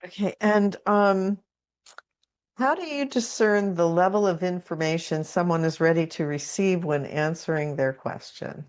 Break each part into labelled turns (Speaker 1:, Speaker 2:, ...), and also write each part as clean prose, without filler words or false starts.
Speaker 1: Okay, and how do you discern the level of information someone is ready to receive when answering their question?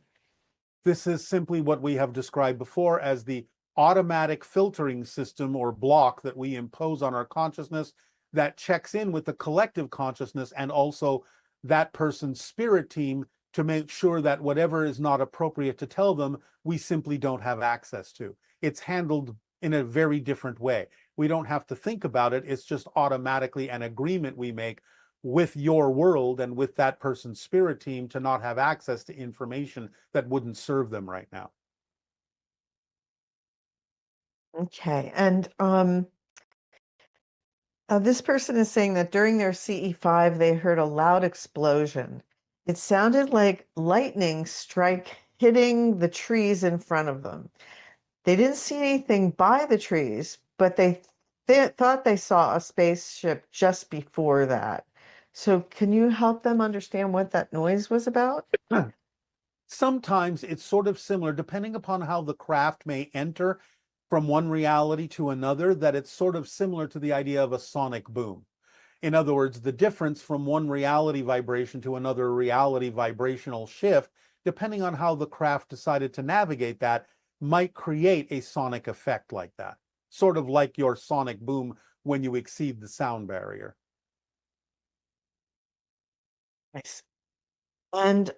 Speaker 2: This is simply what we have described before as the automatic filtering system or block that we impose on our consciousness that checks in with the collective consciousness and also that person's spirit team to make sure that whatever is not appropriate to tell them, we simply don't have access to. It's handled in a very different way. We don't have to think about it. It's just automatically an agreement we make with your world and with that person's spirit team to not have access to information that wouldn't serve them right now.
Speaker 1: Okay, and this person is saying that during their CE5, they heard a loud explosion. It sounded like lightning strike hitting the trees in front of them. They didn't see anything by the trees, but they thought they saw a spaceship just before that. So, can you help them understand what that noise was about?
Speaker 2: Sometimes it's sort of similar, depending upon how the craft may enter from one reality to another, that it's sort of similar to the idea of a sonic boom. In other words, the difference from one reality vibration to another reality vibrational shift, depending on how the craft decided to navigate that, might create a sonic effect like that, sort of like your sonic boom when you exceed the sound barrier.
Speaker 1: Nice. And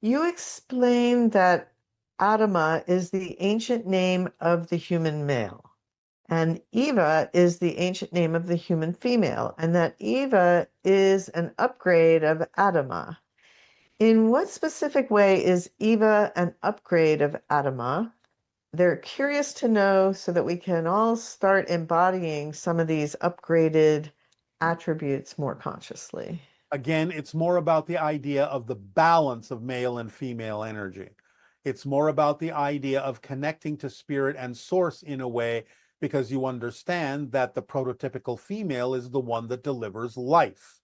Speaker 1: you explained that Adama is the ancient name of the human male, and Eva is the ancient name of the human female, and that Eva is an upgrade of Adama. In what specific way is Eva an upgrade of Adama? They're curious to know so that we can all start embodying some of these upgraded attributes more consciously.
Speaker 2: Again, it's more about the idea of the balance of male and female energy. It's more about the idea of connecting to spirit and source in a way because you understand that the prototypical female is the one that delivers life.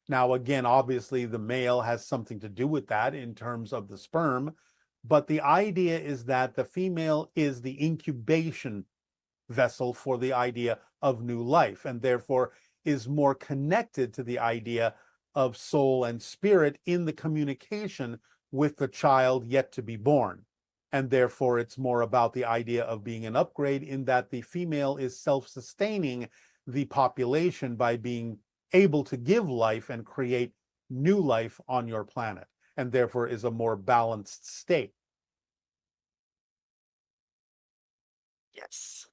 Speaker 2: Now, again, obviously the male has something to do with that in terms of the sperm, but the idea is that the female is the incubation vessel for the idea of new life and therefore is more connected to the idea of soul and spirit in the communication with the child yet to be born. And therefore, it's more about the idea of being an upgrade in that the female is self-sustaining the population by being able to give life and create new life on your planet, and therefore is a more balanced state.
Speaker 1: Yes.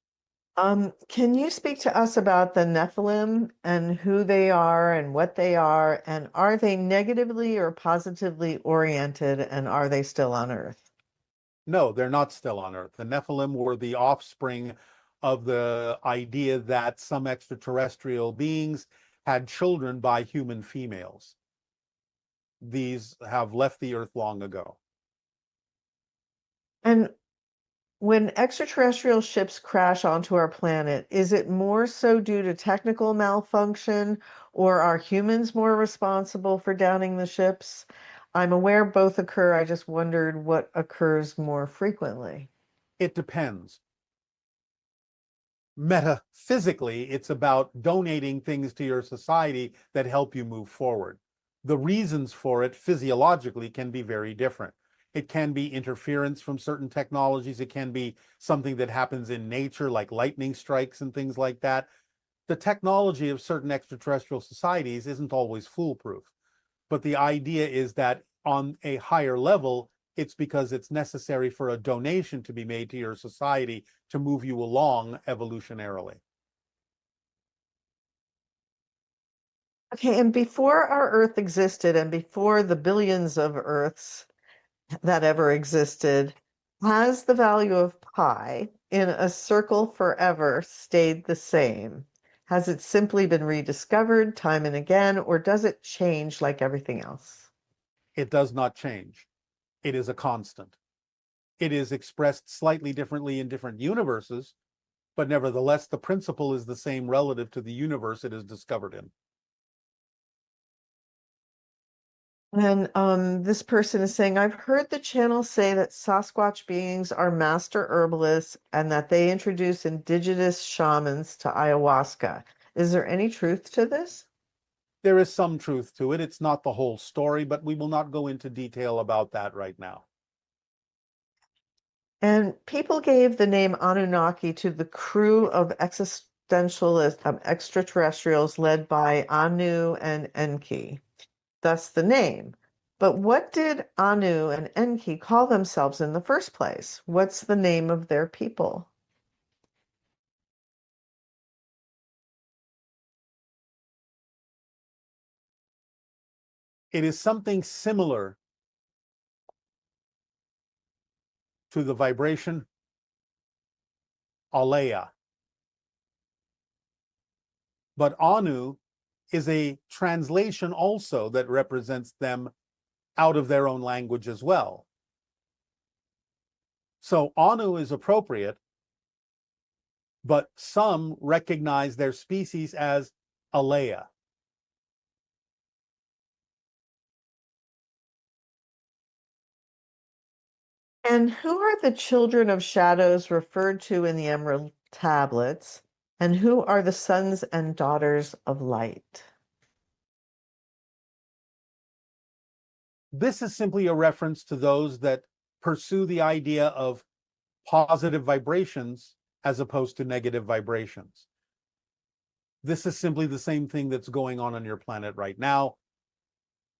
Speaker 1: Can you speak to us about the Nephilim and who they are and what they are, and are they negatively or positively oriented, and are they still on Earth?
Speaker 2: No, they're not still on Earth. The Nephilim were the offspring of the idea that some extraterrestrial beings had children by human females. These have left the Earth long ago.
Speaker 1: And when extraterrestrial ships crash onto our planet, is it more so due to technical malfunction, or are humans more responsible for downing the ships? I'm aware both occur. I just wondered what occurs more frequently.
Speaker 2: It depends. Metaphysically, it's about donating things to your society that help you move forward. The reasons for it physiologically can be very different. It can be interference from certain technologies. It can be something that happens in nature, like lightning strikes and things like that. The technology of certain extraterrestrial societies isn't always foolproof. But the idea is that on a higher level, it's because it's necessary for a donation to be made to your society to move you along evolutionarily.
Speaker 1: Okay, and before our Earth existed and before the billions of Earths that ever existed, has the value of pi in a circle forever stayed the same? Has it simply been rediscovered time and again, or does it change like everything else?
Speaker 2: It does not change. It is a constant. It is expressed slightly differently in different universes, but nevertheless, the principle is the same relative to the universe it is discovered in.
Speaker 1: And this person is saying, I've heard the channel say that Sasquatch beings are master herbalists and that they introduce indigenous shamans to ayahuasca. Is there any truth to this?
Speaker 2: There is some truth to it. It's not the whole story, but we will not go into detail about that right now.
Speaker 1: And people gave the name Anunnaki to the crew of existentialist extraterrestrials led by Anu and Enki, thus the name. But what did Anu and Enki call themselves in the first place? What's the name of their people?
Speaker 2: It is something similar to the vibration Aleya. But Anu is a translation also that represents them out of their own language as well. So Anu is appropriate, but some recognize their species as Aleya.
Speaker 1: And who are the children of shadows referred to in the Emerald tablets? And who are the sons and daughters of light?
Speaker 2: This is simply a reference to those that pursue the idea of positive vibrations as opposed to negative vibrations. This is simply the same thing that's going on your planet right now,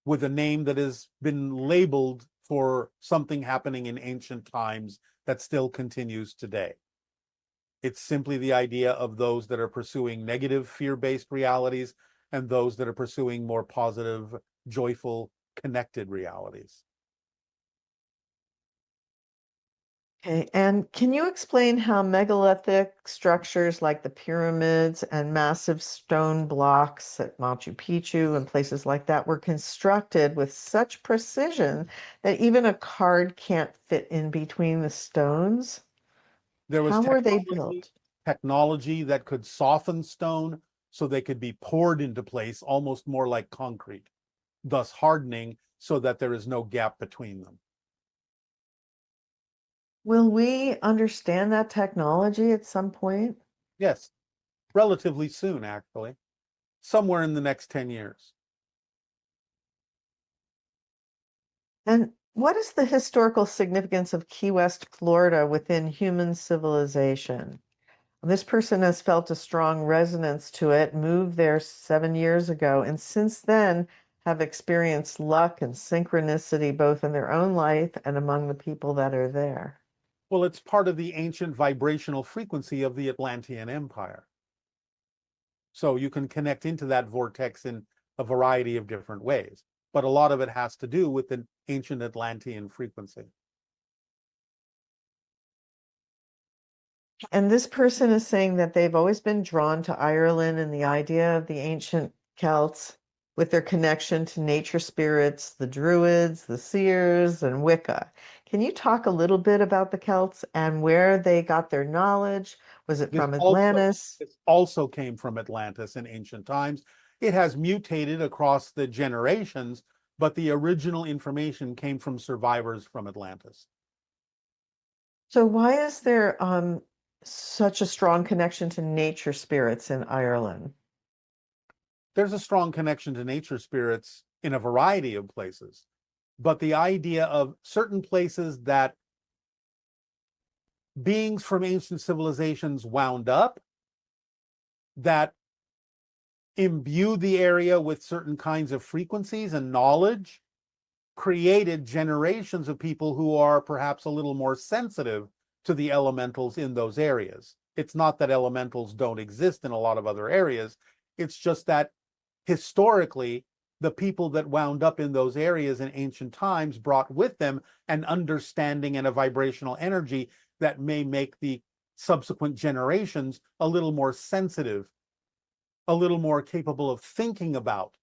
Speaker 2: with a name that has been labeled for something happening in ancient times that still continues today. It's simply the idea of those that are pursuing negative fear-based realities and those that are pursuing more positive, joyful, connected realities.
Speaker 1: Okay, and can you explain how megalithic structures like the pyramids and massive stone blocks at Machu Picchu and places like that were constructed with such precision that even a card can't fit in between the stones?
Speaker 2: There was
Speaker 1: How were they built?
Speaker 2: technology that could soften stone so they could be poured into place almost more like concrete, thus hardening so that there is no gap between them.
Speaker 1: Will we understand that technology at some point?
Speaker 2: Yes, relatively soon, actually, somewhere in the next 10 years.
Speaker 1: And what is the historical significance of Key West, Florida within human civilization? This person has felt a strong resonance to it, moved there 7 years ago, and since then have experienced luck and synchronicity both in their own life and among the people that are there.
Speaker 2: Well, it's part of the ancient vibrational frequency of the Atlantean Empire. So you can connect into that vortex in a variety of different ways. But a lot of it has to do with the ancient Atlantean frequency.
Speaker 1: And this person is saying that they've always been drawn to Ireland and the idea of the ancient Celts with their connection to nature spirits, the Druids, the Seers, and Wicca. Can you talk a little bit about the Celts and where they got their knowledge? Was it
Speaker 2: This
Speaker 1: from
Speaker 2: also,
Speaker 1: Atlantis?
Speaker 2: this also came from Atlantis in ancient times. It has mutated across the generations, but the original information came from survivors from Atlantis.
Speaker 1: So why is there such a strong connection to nature spirits in Ireland?
Speaker 2: There's a strong connection to nature spirits in a variety of places, but the idea of certain places that beings from ancient civilizations wound up, that imbued the area with certain kinds of frequencies and knowledge, created generations of people who are perhaps a little more sensitive to the elementals in those areas. It's not that elementals don't exist in a lot of other areas. It's just that historically, the people that wound up in those areas in ancient times brought with them an understanding and a vibrational energy that may make the subsequent generations a little more sensitive, a little more capable of thinking about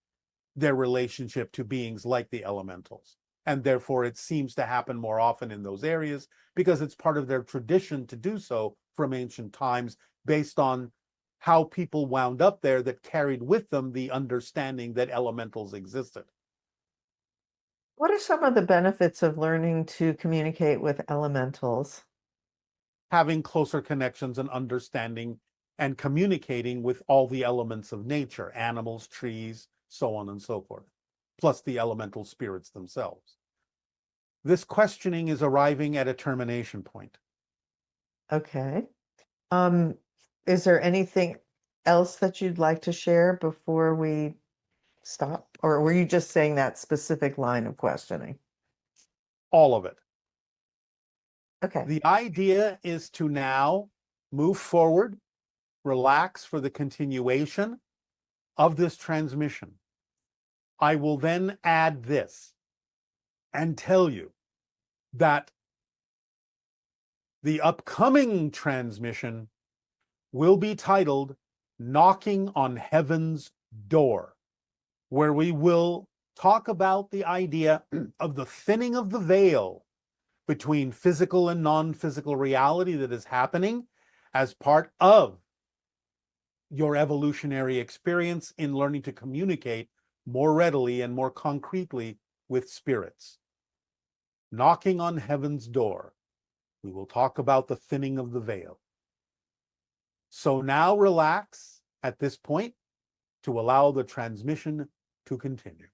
Speaker 2: their relationship to beings like the elementals. And therefore, it seems to happen more often in those areas because it's part of their tradition to do so from ancient times, based on how people wound up there that carried with them the understanding that elementals existed.
Speaker 1: What are some of the benefits of learning to communicate with elementals?
Speaker 2: Having closer connections and understanding and communicating with all the elements of nature, animals, trees, so on and so forth, plus the elemental spirits themselves. This questioning is arriving at a termination point.
Speaker 1: Okay. Um, is there anything else that you'd like to share before we stop? Or were you just saying that specific line of questioning?
Speaker 2: All of it.
Speaker 1: Okay.
Speaker 2: The idea is to now move forward, relax for the continuation of this transmission. I will then add this and tell you that the upcoming transmission will be titled Knocking on Heaven's Door, where we will talk about the idea of the thinning of the veil between physical and non-physical reality that is happening as part of your evolutionary experience in learning to communicate more readily and more concretely with spirits. Knocking on heaven's door. We will talk about the thinning of the veil. So now relax at this point to allow the transmission to continue.